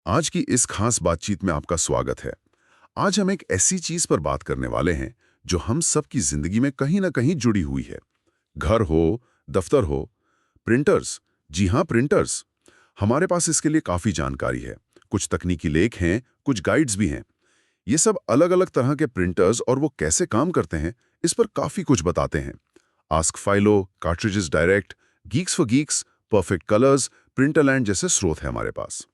आज की इस खास बातचीत में आपका स्वागत है। आज हम एक ऐसी चीज पर बात करने वाले हैं जो हम सब की जिंदगी में कहीं ना कहीं जुड़ी हुई है। घर हो, दफ्तर हो, प्रिंटर्स। जी हाँ, प्रिंटर्स। हमारे पास इसके लिए काफी जानकारी है। कुछ तकनीकी लेख हैं, कुछ गाइड्स भी हैं। ये सब अलग अलग तरह के प्रिंटर्स और वो कैसे काम करते हैं, इस पर काफी कुछ बताते हैं। Ask Filo, Cartridges Direct, Geeks for Geeks, Perfect Colours, Printerland जैसे स्रोत हैं हमारे पास।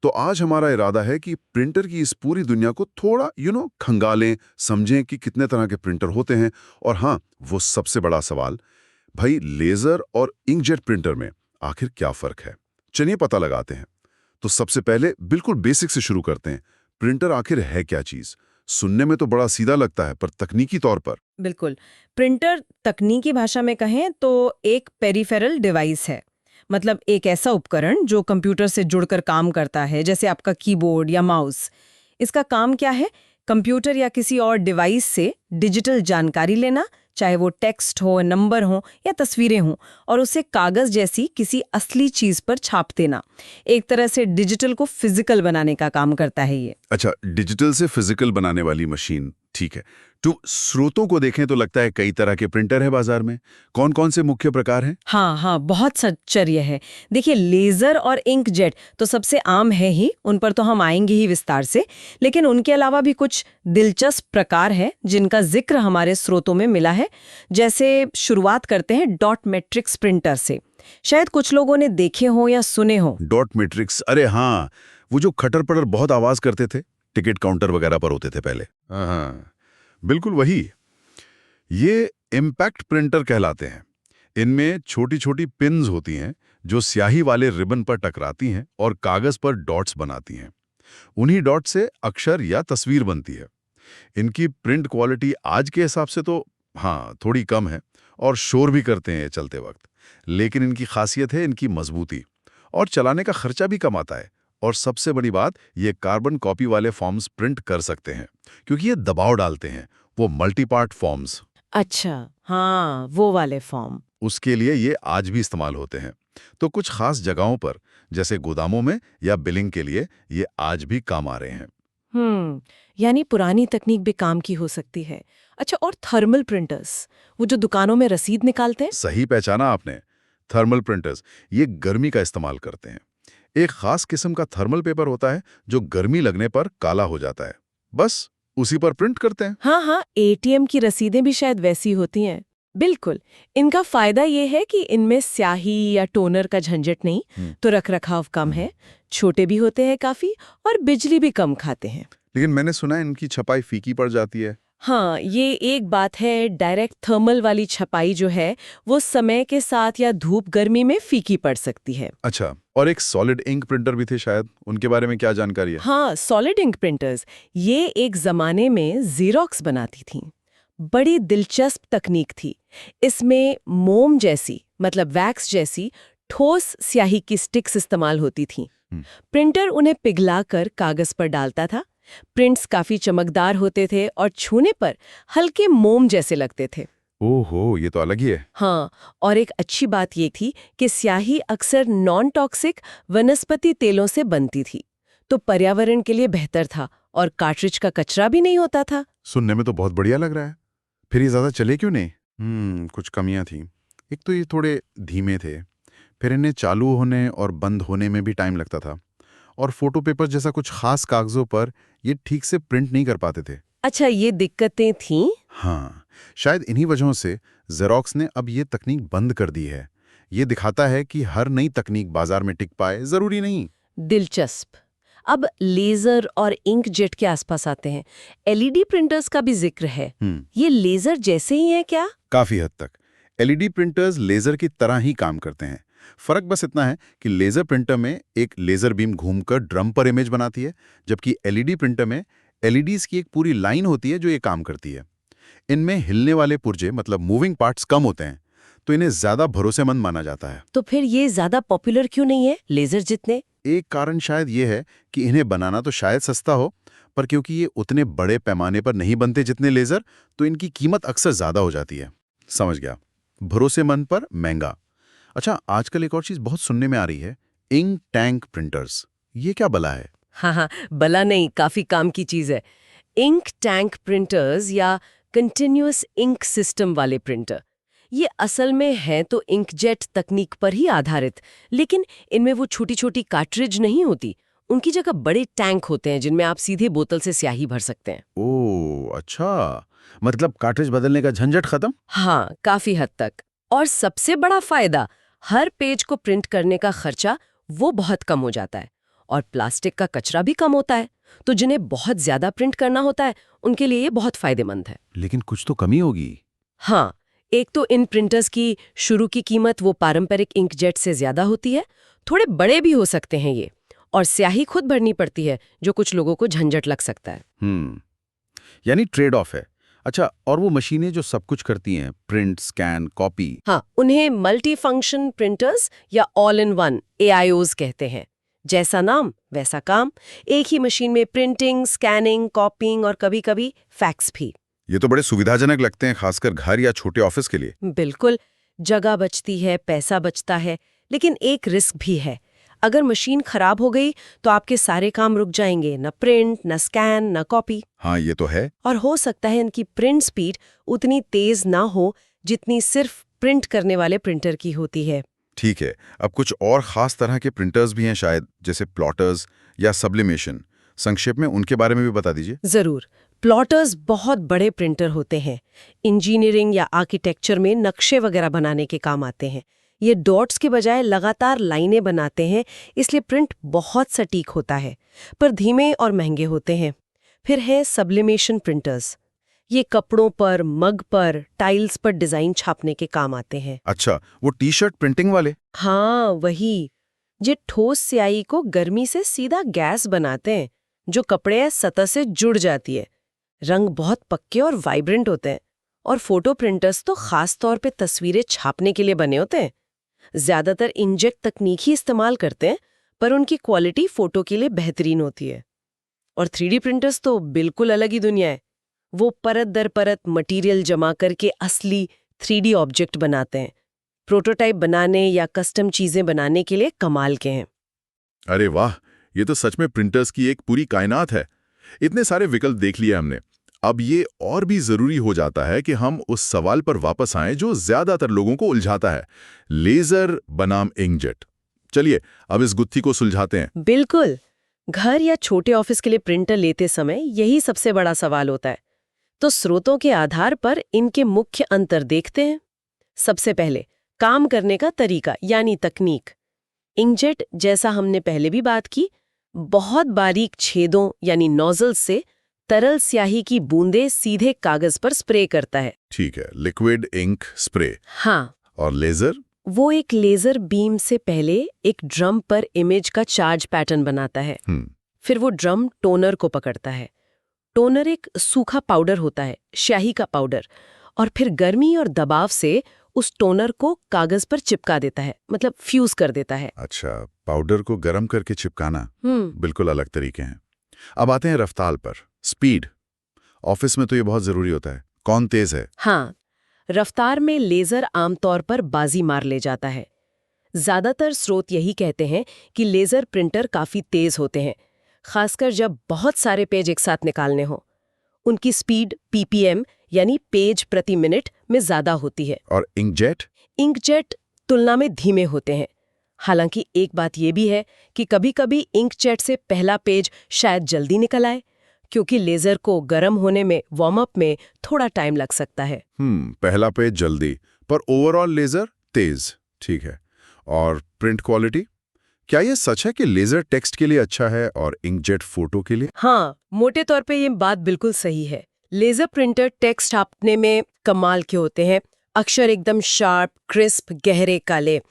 तो आज हमारा इरादा है कि प्रिंटर की इस पूरी दुनिया को थोड़ा खंगालें, समझें कि कितने तरह के प्रिंटर होते हैं। और हाँ, वो सबसे बड़ा सवाल, भाई लेजर और इंकजेट प्रिंटर में आखिर क्या फर्क है। चलिए पता लगाते हैं। तो सबसे पहले बिल्कुल बेसिक से शुरू करते हैं। प्रिंटर आखिर है क्या चीज? सुनने में तो बड़ा सीधा लगता है, पर तकनीकी तौर पर। बिल्कुल। प्रिंटर तकनीकी भाषा में कहें तो एक पेरिफेरल डिवाइस है। मतलब एक ऐसा उपकरण जो कंप्यूटर से जुड़कर काम करता है, जैसे आपका कीबोर्ड या माउस। इसका काम क्या है? कंप्यूटर या किसी और डिवाइस से डिजिटल जानकारी लेना, चाहे वो टेक्स्ट हो, नंबर हो या तस्वीरें हों, और उसे कागज जैसी किसी असली चीज पर छाप देना। एक तरह से डिजिटल को फिजिकल बनाने का काम करता है ये। अच्छा, डिजिटल से फिजिकल बनाने वाली मशीन, ठीक है। तो स्रोतों को देखें तो लगता है कई तरह के प्रिंटर है बाजार में। कौन कौन से मुख्य प्रकार हैं? हाँ हाँ, बहुत सच्चर्य है। देखिए, लेजर और इंकजेट तो सबसे आम है ही, उन पर तो हम आएंगे ही विस्तार से। लेकिन उनके अलावा भी कुछ दिलचस्प प्रकार है जिनका जिक्र हमारे स्रोतों में मिला है। जैसे शुरुआत करते हैं डॉट मैट्रिक्स प्रिंटर से। शायद कुछ लोगों ने देखे हो या सुने हो। डॉट मैट्रिक्स, अरे हाँ, वो जो खटर पटर बहुत आवाज करते थे, टिकट काउंटर वगैरह पर होते थे पहले। हाँ, बिल्कुल वही। ये इम्पैक्ट प्रिंटर कहलाते हैं। इनमें छोटी छोटी पिन्स होती हैं जो स्याही वाले रिबन पर टकराती हैं और कागज पर डॉट्स बनाती हैं। उन्हीं डॉट से अक्षर या तस्वीर बनती है। इनकी प्रिंट क्वालिटी आज के हिसाब से तो हाँ थोड़ी कम है और शोर भी करते हैं ये चलते वक्त। लेकिन इनकी खासियत है इनकी मजबूती, और चलाने का खर्चा भी कम आता है। और सबसे बड़ी बात, ये कार्बन कॉपी वाले फॉर्म्स प्रिंट कर सकते हैं क्योंकि ये दबाव डालते हैं, वो मल्टीपार्ट फॉर्म्स। अच्छा, हाँ, वो वाले फॉर्म। उसके लिए ये आज भी इस्तेमाल होते हैं। तो कुछ खास जगहों पर, जैसे गोदामों में या बिलिंग के लिए, ये आज भी काम आ रहे हैं। यानी पुरानी तकनीक भी काम की हो सकती है। अच्छा, और थर्मल प्रिंटर्स, वो जो दुकानों में रसीद निकालते हैं? सही पहचाना आपने। थर्मल प्रिंटर्स ये गर्मी का इस्तेमाल करते हैं। एक खास किस्म का थर्मल पेपर होता है जो गर्मी लगने पर काला हो जाता है। बस उसी पर प्रिंट करते हैं। हाँ हाँ, एटीएम की रसीदें भी शायद वैसी होती हैं। बिल्कुल। इनका फायदा ये है कि इनमें स्याही या टोनर का झंझट नहीं, तो रखरखाव कम है, छोटे भी होते हैं काफी, और बिजली भी कम खाते हैं। लेकिन मैंने सुना है इनकी छपाई फीकी पड़ जाती है। हाँ, ये एक बात है। डायरेक्ट थर्मल वाली छपाई जो है, वो समय के साथ या धूप गर्मी में फीकी पड़ सकती है। अच्छा, और एक सॉलिड इंक प्रिंटर भी थे शायद, उनके बारे में क्या जानकारी है? हाँ, सॉलिड इंक प्रिंटर्स, ये एक जमाने में जीरोक्स बनाती थीं। बड़ी दिलचस्प तकनीक थी। इसमें मोम जैसी, मतलब वैक्स जैसी ठोस स्याही की स्टिक्स इस्तेमाल होती थीं। हम्म, प्रिंटर उन्हें पिघलाकर कागज पर डालता था। प्रिंट्स काफी चमकदार होते थे और छूने पर हल्के मोम जैसे लगते थे। ओहो, ये तो अलग ही है। हाँ, और एक अच्छी बात ये थी कि स्याही अक्सर नॉन टॉक्सिक वनस्पति तेलों से बनती थी, तो पर्यावरण के लिए बेहतर था और कार्ट्रिज का कचरा भी नहीं होता था। सुनने में तो बहुत बढ़िया लग रहा है। फिर ये ज्यादा चले क्यों नहीं? कुछ कमियां थी। एक तो ये थोड़े धीमे थे, फिर इन्हें चालू होने और बंद होने में भी टाइम लगता था, और फोटो पेपर जैसा कुछ खास कागजों पर ये ठीक से प्रिंट नहीं कर पाते थे। अच्छा, ये दिक्कतें थीं। हाँ, शायद इन्हीं वजहों से जेरोक्स ने अब ये तकनीक बंद कर दी है। ये दिखाता है कि हर नई तकनीक बाजार में टिक पाए जरूरी नहीं। दिलचस्प। अब लेजर और इंकजेट के आसपास आते हैं। एलईडी प्रिंटर्स का भी जिक्र है। ये लेजर जैसे ही है क्या? काफी हद तक एलईडी प्रिंटर्स लेजर की तरह ही काम करते हैं। फर्क बस इतना है कि लेजर प्रिंटर में एक लेजर बीम घूमकर ड्रम पर इमेज बनाती है, जबकि एलईडी प्रिंटर में एलईडीज की एक पूरी लाइन होती है जो ये काम करती है। इनमें हिलने वाले पुर्जे, मतलब मूविंग पार्ट्स, कम होते हैं, तो इन्हें ज्यादा भरोसेमंद माना जाता है। तो फिर ये ज्यादा पॉपुलर क्यों नहीं है लेजर जितने? एक कारण शायद ये है कि इन्हें बनाना तो शायद सस्ता हो, पर क्योंकि ये उतने बड़े पैमाने पर नहीं बनते जितने लेजर, तो इनकी कीमत अक्सर ज्यादा हो जाती है। समझ गया, भरोसेमंद पर महंगा। अच्छा, आजकल एक और चीज बहुत सुनने में आ रही है, इंक टैंक प्रिंटर्स। ये क्या बला है? हाँ हाँ, भला नहीं, काफी काम की चीज है। इंक टैंक प्रिंटर्स या कंटिन्यूअस इंक सिस्टम वाले प्रिंटर, ये असल में है तो इंकजेट तकनीक पर ही आधारित, लेकिन इनमें वो छोटी छोटी कार्ट्रिज नहीं होती। उनकी जगह बड़े टैंक होते हैं जिनमें आप सीधे बोतल से स्याही भर सकते हैं। ओह अच्छा, मतलब कार्ट्रिज बदलने का झंझट खत्म। हाँ, काफी हद तक। और सबसे बड़ा फायदा, हर पेज को प्रिंट करने का खर्चा वो बहुत कम हो जाता है और प्लास्टिक का कचरा भी कम होता है। तो जिन्हें बहुत ज्यादा प्रिंट करना होता है उनके लिए ये बहुत फायदेमंद है। लेकिन कुछ तो कमी होगी। हाँ, एक तो इन प्रिंटर्स की शुरू की कीमत वो पारंपरिक इंकजेट से ज्यादा होती है। थोड़े बड़े भी हो सकते हैं ये, और स्याही खुद भरनी पड़ती है जो कुछ लोगों को झंझट लग सकता है। यानी ट्रेड ऑफ है। अच्छा, और वो मशीनें जो सब कुछ करती हैं, प्रिंट, स्कैन, कॉपी। हाँ, उन्हें मल्टी फंक्शन प्रिंटर्स या ऑल इन वन AIOs कहते हैं। जैसा नाम वैसा काम, एक ही मशीन में प्रिंटिंग, स्कैनिंग, कॉपिंग और कभी-कभी फैक्स भी। ये तो बड़े सुविधाजनक लगते हैं, खासकर घर या छोटे ऑफिस के लिए। बिल्कुल, जगह बचती है, पैसा बचता है, लेकिन एक रिस्क भी है। अगर मशीन खराब हो गई तो आपके सारे काम रुक जाएंगे, न प्रिंट, न स्कैन, न कॉपी। हाँ, ये तो है। और हो सकता है इनकी प्रिंट स्पीड उतनी तेज ना हो जितनी सिर्फ प्रिंट करने वाले प्रिंटर की होती है। ठीक है, अब कुछ और खास तरह के प्रिंटर्स भी हैं शायद, जैसे प्लॉटर्स या सब्लिमेशन। संक्षेप में उनके बारे में भी बता दीजिए। जरूर। प्लॉटर्स बहुत बड़े प्रिंटर होते हैं। इंजीनियरिंग या आर्किटेक्चर में नक्शे वगैरह बनाने के काम आते हैं। ये डॉट्स के बजाय लगातार लाइनें बनाते हैं, इसलिए प्रिंट बहुत सटीक होता है, पर धीमे और महंगे होते हैं। फिर है सब्लिमेशन प्रिंटर्स। ये कपड़ों पर, मग पर, टाइल्स पर डिजाइन छापने के काम आते हैं। अच्छा, वो टी-शर्ट प्रिंटिंग वाले। हाँ, वही। ये ठोस स्याही को गर्मी से सीधा गैस बनाते हैं, जो कपड़े या सतह से जुड़ जाती है। रंग बहुत पक्के और वाइब्रेंट होते हैं। और फोटो प्रिंटर्स तो खास तौर पे तस्वीरें छापने के लिए बने होते हैं। ज्यादातर इंकजेट तकनीक ही इस्तेमाल करते हैं, पर उनकी क्वालिटी फोटो के लिए बेहतरीन होती है। और 3D प्रिंटर्स तो बिल्कुल अलग ही दुनिया है। वो परत दर परत मटेरियल जमा करके असली 3D ऑब्जेक्ट बनाते हैं। प्रोटोटाइप बनाने या कस्टम चीजें बनाने के लिए कमाल के हैं। अरे वाह, ये तो सच में प्रिंटर्स की एक पूरी कायनात है। इतने सारे विकल्प देख लिए हमने। अब ये और भी जरूरी हो जाता है कि हम उस सवाल पर वापस आएं जो ज्यादातर लोगों को उलझाता है, लेजर बनाम इंकजेट। चलिए अब इस गुत्थी को सुलझाते हैं। बिल्कुल। घर या छोटे ऑफिस के लिए प्रिंटर लेते समय यही सबसे बड़ा सवाल होता है। तो स्रोतों के आधार पर इनके मुख्य अंतर देखते हैं। सबसे पहले काम करने का तरीका यानी तकनीक। इंकजेट, जैसा हमने पहले भी बात की, बहुत बारीक छेदों यानी नोजल से तरल स्याही की बूंदें सीधे कागज पर स्प्रे करता है। ठीक है, लिक्विड इंक स्प्रे। हाँ, और लेजर? वो एक लेजर बीम से पहले एक ड्रम पर इमेज का चार्ज पैटर्न बनाता है। फिर वो ड्रम टोनर को पकड़ता है। टोनर एक सूखा पाउडर होता है, स्याही का पाउडर, और फिर गर्मी और दबाव से उस टोनर को कागज पर चिपका देता है, मतलब फ्यूज कर देता है। अच्छा, पाउडर को गर्म करके चिपकाना। बिल्कुल अलग तरीके हैं। अब आते हैं रफ्तार पर, स्पीड। ऑफिस में तो ये बहुत जरूरी होता है। कौन तेज है? हाँ, रफ्तार में लेजर आमतौर पर बाजी मार ले जाता है। ज्यादातर स्रोत यही कहते हैं कि लेजर प्रिंटर काफी तेज होते हैं, खासकर जब बहुत सारे पेज एक साथ निकालने हो। उनकी स्पीड PPM यानी पेज प्रति मिनट में ज्यादा होती है। और इंकजेट? इंकजेट तुलना में धीमे होते हैं। हालांकि एक बात यह भी है कि कभी-कभी इंकजेट से पहला पेज शायद जल्दी निकल आए, क्योंकि लेजर को गर्म होने में, वार्म अप में थोड़ा टाइम लग सकता है। पहला पेज जल्दी, पर ओवरऑल लेजर तेज। ठीक है। और प्रिंट क्वालिटी? क्या ये सच है कि लेजर टेक्स्ट के लिए अच्छा है और इंकजेट फोटो के लिए? हाँ, मोटे तौर पे ये बात बिल्कुल सही है। लेजर प्रिंटर टेक्स्ट छापने में कमाल के होते हैं। अक्षर एकदम शार्प, क्रिस्प, गहरे काले।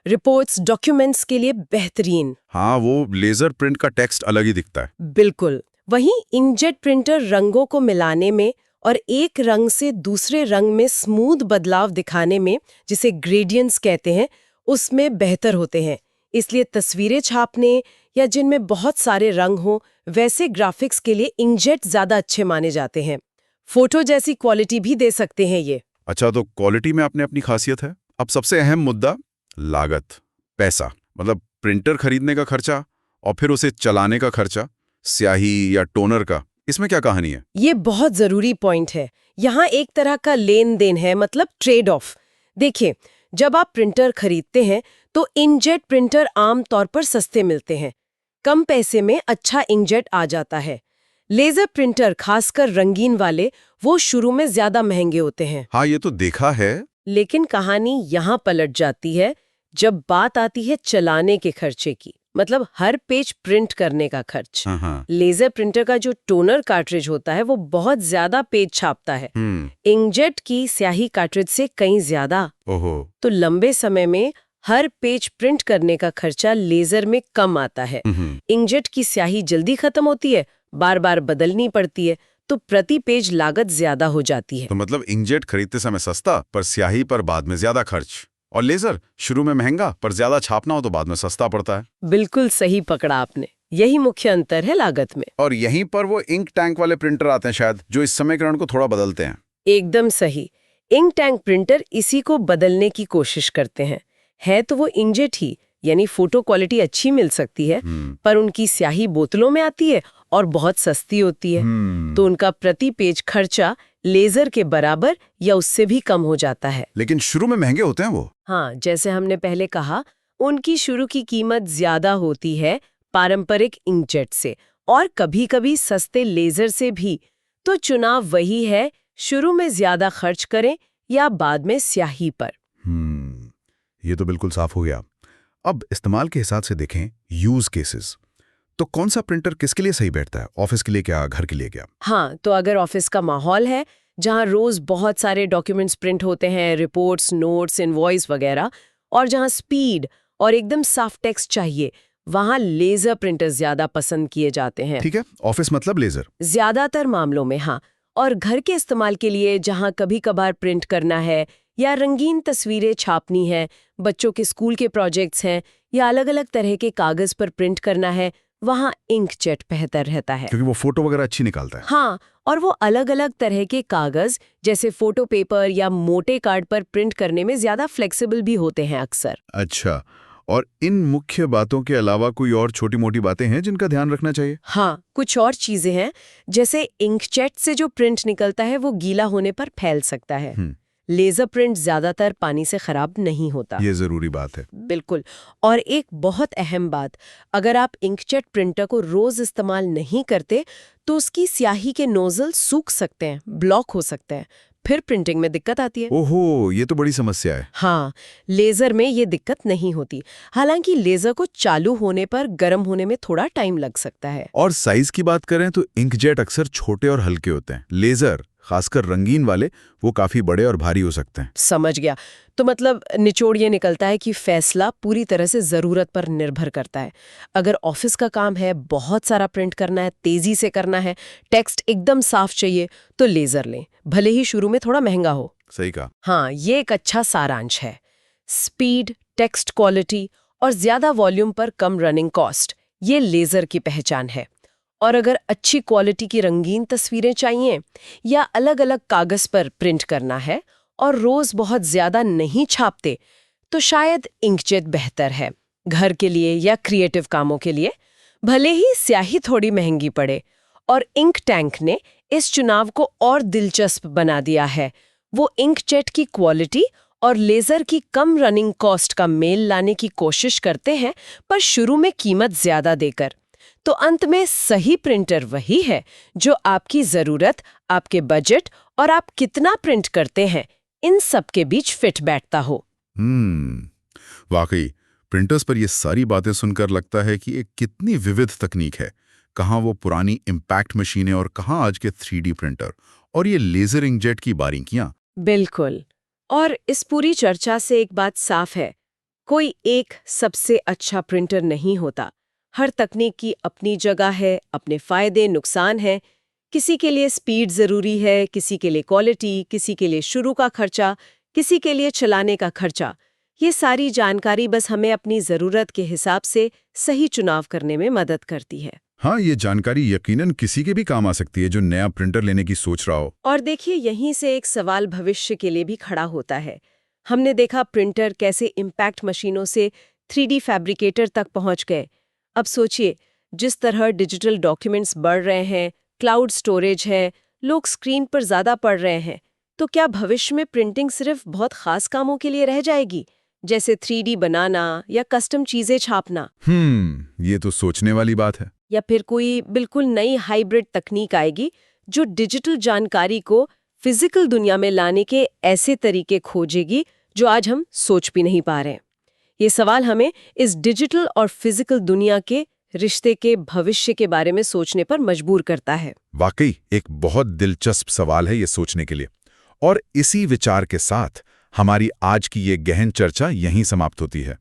रिपोर्ट्स, डॉक्यूमेंट्स के लिए बेहतरीन। हाँ, वो लेजर प्रिंट का टेक्स्ट अलग ही दिखता है। बिल्कुल। वहीं इंकजेट प्रिंटर रंगों को मिलाने में और एक रंग से दूसरे रंग में स्मूथ बदलाव दिखाने में, जिसे ग्रेडियंट्स कहते हैं, उसमें बेहतर होते हैं। इसलिए तस्वीरें छापने या जिनमें बहुत सारे रंग हो, वैसे ग्राफिक्स के लिए इंकजेट ज्यादा अच्छे माने जाते हैं। फोटो जैसी क्वालिटी भी दे सकते हैं ये। अच्छा, तो क्वालिटी में अपने अपनी खासियत है। अब सबसे अहम मुद्दा, लागत, पैसा। मतलब प्रिंटर खरीदने का खर्चा और फिर उसे चलाने का खर्चा, स्याही या टोनर का, इसमें क्या कहानी है? ये बहुत जरूरी पॉइंट है। यहाँ एक तरह का लेन देन है, मतलब ट्रेड ऑफ। देखिए, जब आप प्रिंटर खरीदते हैं तो इंकजेट प्रिंटर आम तौर पर सस्ते मिलते हैं, कम पैसे में अच्छा इंकजेट आ जाता है। लेजर प्रिंटर, खासकर रंगीन वाले, वो शुरू में ज्यादा महंगे होते हैं। हाँ, ये तो देखा है। लेकिन कहानी यहाँ पलट जाती है जब बात आती है चलाने के खर्चे की, मतलब हर पेज प्रिंट करने का खर्च। हाँ। लेजर प्रिंटर का जो टोनर कार्ट्रिज होता है वो बहुत ज्यादा पेज छापता है, इंकजेट की स्याही कार्ट्रिज से कहीं ज्यादा। ओहो। तो लंबे समय में हर पेज प्रिंट करने का खर्चा लेजर में कम आता है। इंकजेट की स्याही जल्दी खत्म होती है, बार बार बदलनी पड़ती है, तो प्रति पेज लागत ज्यादा हो जाती है। तो मतलब इंकजेट खरीदते समय सस्ता, पर स्याही पर बाद में ज्यादा खर्च। और लेजर शुरू में महंगा, पर ज्यादा छापना हो तो बाद में सस्ता पड़ता है। बिल्कुल सही पकड़ा आपने, यही मुख्य अंतर है लागत में। और यहीं पर वो इंक टैंक वाले प्रिंटर आते हैं शायद, जो इस समीकरण को थोड़ा बदलते हैं। एकदम सही। इंक टैंक प्रिंटर इसी को बदलने की कोशिश करते हैं। है तो वो इंकजेट ही, यानी फोटो क्वालिटी अच्छी मिल सकती है, पर उनकी स्याही बोतलों में आती है और बहुत सस्ती होती है। तो उनका प्रति पेज खर्चा लेजर के बराबर या उससे भी कम हो जाता है। लेकिन शुरू में महंगे होते हैं वो। हाँ, जैसे हमने पहले कहा, उनकी शुरू की कीमत ज्यादा होती है पारंपरिक इंकजेट से, और कभी-कभी सस्ते लेजर से भी। तो चुनाव वही है, शुरू में ज्यादा खर्च करें या बाद में स्याही पर। ये तो बिल्कुल साफ हो गया। अब इस्तेमाल के हिसाब से देखें यूज केसेस, तो कौन सा प्रिंटर किसके लिए सही बैठता है? ऑफिस के लिए क्या, घर के लिए क्या? हाँ, तो अगर ऑफिस का माहौल है जहाँ रोज बहुत सारे डॉक्यूमेंट्स प्रिंट होते हैं, रिपोर्ट्स, नोट्स, इनवॉइस वगैरह, और जहाँ स्पीड और एकदम साफ टेक्स्ट चाहिए, वहाँ लेजर प्रिंटर ज्यादा पसंद किए जाते हैं। ठीक है, ऑफिस मतलब लेजर। ज्यादातर मामलों में हाँ। और घर के इस्तेमाल के लिए, जहाँ कभी कभार प्रिंट करना है या रंगीन तस्वीरें छापनी है, बच्चों के स्कूल के प्रोजेक्ट्स हैं, या अलग अलग तरह के कागज पर प्रिंट करना है, वहाँ इंकजेट बेहतर रहता है, क्योंकि वो फोटो वगैरह अच्छी निकालता है। हाँ। और वो अलग अलग तरह के कागज, जैसे फोटो पेपर या मोटे कार्ड पर प्रिंट करने में ज्यादा फ्लेक्सिबल भी होते हैं अक्सर। अच्छा, और इन मुख्य बातों के अलावा कोई और छोटी मोटी बातें हैं जिनका ध्यान रखना चाहिए? हाँ, कुछ और चीजें हैं, जैसे इंकजेट से जो प्रिंट निकलता है वो गीला होने पर फैल सकता है। लेजर प्रिंट ज्यादातर पानी से खराब नहीं होता। ये जरूरी बात है। बिल्कुल। और एक बहुत अहम बात, अगर आप इंकजेट प्रिंटर को रोज इस्तेमाल नहीं करते तो उसकी स्याही के नोजल सूख सकते हैं, ब्लॉक हो सकते हैं, फिर प्रिंटिंग में दिक्कत आती है। ओहो, ये तो बड़ी समस्या है। हाँ, लेजर में ये दिक्कत नहीं होती। हालांकि लेजर को चालू होने पर गर्म होने में थोड़ा टाइम लग सकता है। और साइज की बात करें तो इंकजेट अक्सर छोटे और हल्के होते हैं। लेजर, खासकर रंगीन वाले, वो काफी बड़े और भारी हो सकते हैं। समझ गया। तो मतलब निचोड़ ये निकलता है कि फैसला पूरी तरह से जरूरत पर निर्भर करता है। अगर ऑफिस का काम है, बहुत सारा प्रिंट करना है, तेजी से करना है, टेक्स्ट एकदम साफ चाहिए, तो लेजर लें, भले ही शुरू में थोड़ा महंगा हो। सही कहा। हाँ, ये एक अच्छा सारांश है। स्पीड, टेक्स्ट क्वालिटी और ज्यादा वॉल्यूम पर कम रनिंग कॉस्ट, ये लेजर की पहचान है। और अगर अच्छी क्वालिटी की रंगीन तस्वीरें चाहिए या अलग अलग कागज पर प्रिंट करना है और रोज बहुत ज्यादा नहीं छापते, तो शायद इंकजेट बेहतर है घर के लिए या क्रिएटिव कामों के लिए, भले ही स्याही थोड़ी महंगी पड़े। और इंक टैंक ने इस चुनाव को और दिलचस्प बना दिया है। वो इंकजेट की क्वालिटी और लेजर की कम रनिंग कॉस्ट का मेल लाने की कोशिश करते हैं, पर शुरू में कीमत ज्यादा देकर। तो अंत में सही प्रिंटर वही है जो आपकी जरूरत, आपके बजट और आप कितना प्रिंट करते हैं, इन सब के बीच फिट बैठता हो। वाकई प्रिंटर्स पर ये सारी बातें सुनकर लगता है कि एक कितनी विविध तकनीक है। कहाँ वो पुरानी इम्पैक्ट मशीनें और कहाँ आज के 3D प्रिंटर, और ये लेजर इंकजेट की बारीकियां। बिल्कुल। और इस पूरी चर्चा से एक बात साफ है, कोई एक सबसे अच्छा प्रिंटर नहीं होता। हर तकनीक की अपनी जगह है, अपने फायदे नुकसान हैं। किसी के लिए स्पीड जरूरी है, किसी के लिए क्वालिटी, किसी के लिए शुरू का खर्चा, किसी के लिए चलाने का खर्चा। ये सारी जानकारी बस हमें अपनी जरूरत के हिसाब से सही चुनाव करने में मदद करती है। हाँ, ये जानकारी यकीनन किसी के भी काम आ सकती है जो नया प्रिंटर लेने की सोच रहा हो। और देखिए, यहीं से एक सवाल भविष्य के लिए भी खड़ा होता है। हमने देखा प्रिंटर कैसे इम्पैक्ट मशीनों से 3D फैब्रिकेटर तक पहुंच गए। अब सोचिए, जिस तरह डिजिटल डॉक्यूमेंट्स बढ़ रहे हैं, क्लाउड स्टोरेज है, लोग स्क्रीन पर ज़्यादा पढ़ रहे हैं, तो क्या भविष्य में प्रिंटिंग सिर्फ बहुत खास कामों के लिए रह जाएगी, जैसे 3D बनाना या कस्टम चीज़ें छापना? ये तो सोचने वाली बात है। या फिर कोई बिल्कुल नई हाइब्रिड तकनीक आएगी जो डिजिटल जानकारी को फिजिकल दुनिया में लाने के ऐसे तरीके खोजेगी जो आज हम सोच भी नहीं पा रहे हैं। ये सवाल हमें इस डिजिटल और फिजिकल दुनिया के रिश्ते के भविष्य के बारे में सोचने पर मजबूर करता है। वाकई एक बहुत दिलचस्प सवाल है ये सोचने के लिए। और इसी विचार के साथ हमारी आज की ये गहन चर्चा यहीं समाप्त होती है।